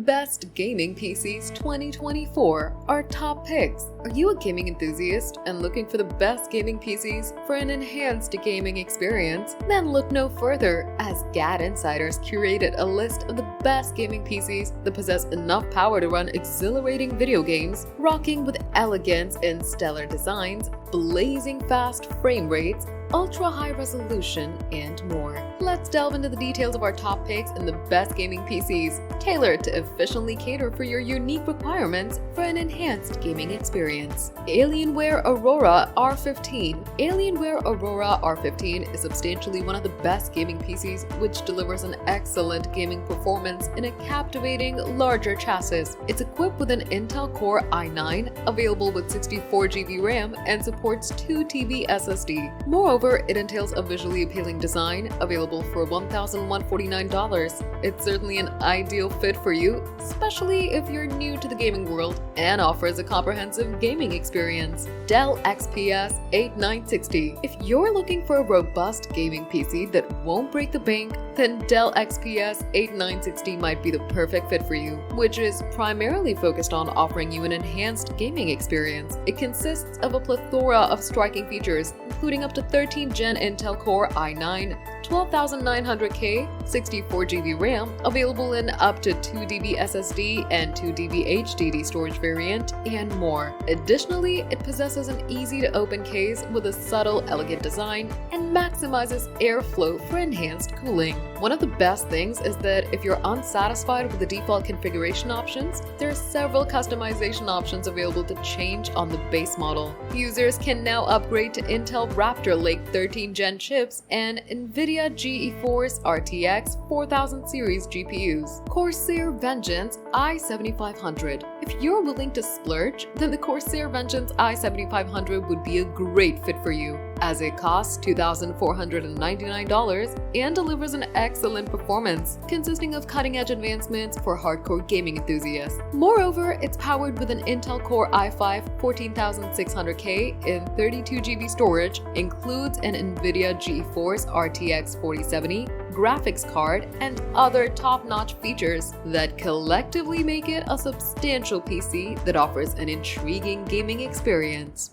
Best Gaming PCs 2024 are top picks. Are you a gaming enthusiast and looking for the best gaming PCs for an enhanced gaming experience? Then look no further, as GAD Insiders curated a list of the best gaming PCs that possess enough power to run exhilarating video games, rocking with elegance in stellar designs, blazing fast frame rates, ultra-high resolution, and more. Let's delve into the details of our top picks and the best gaming PCs, tailored to efficiently cater for your unique requirements for an enhanced gaming experience. Alienware Aurora R15. Alienware Aurora R15 is substantially one of the best gaming PCs, which delivers an excellent gaming performance in a captivating, larger chassis. It's equipped with an Intel Core i9, available with 64GB RAM, and supports 2TB SSD. Moreover, it entails a visually appealing design, available for $1,149. It's certainly an ideal fit for you, especially if you're new to the gaming world, and offers a comprehensive gaming experience. Dell XPS 8960. If you're looking for a robust gaming PC that won't break the bank, then Dell XPS 8960 might be the perfect fit for you, which is primarily focused on offering you an enhanced gaming experience. It consists of a plethora of striking features, including up to 13th Gen Intel Core i9, 12900K, 64GB RAM, available in up to 2DB SSD and 2DB HDD storage variant, and more. Additionally, it possesses an easy-to-open case with a subtle, elegant design and maximizes airflow for enhanced cooling. One of the best things is that if you're unsatisfied with the default configuration options, there are several customization options available to change on the base model. Users can now upgrade to Intel Raptor Lake 13th Gen chips and NVIDIA GeForce RTX 4000 series GPUs. Corsair Vengeance i7500. If you're willing to splurge, then the Corsair Vengeance i7500 would be a great fit for you, as it costs $2,499 and delivers an excellent performance, consisting of cutting-edge advancements for hardcore gaming enthusiasts. Moreover, it's powered with an Intel Core i5 14600K in 32GB storage, includes an NVIDIA GeForce RTX 4070 graphics card, and other top-notch features that collectively make it a substantial PC that offers an intriguing gaming experience.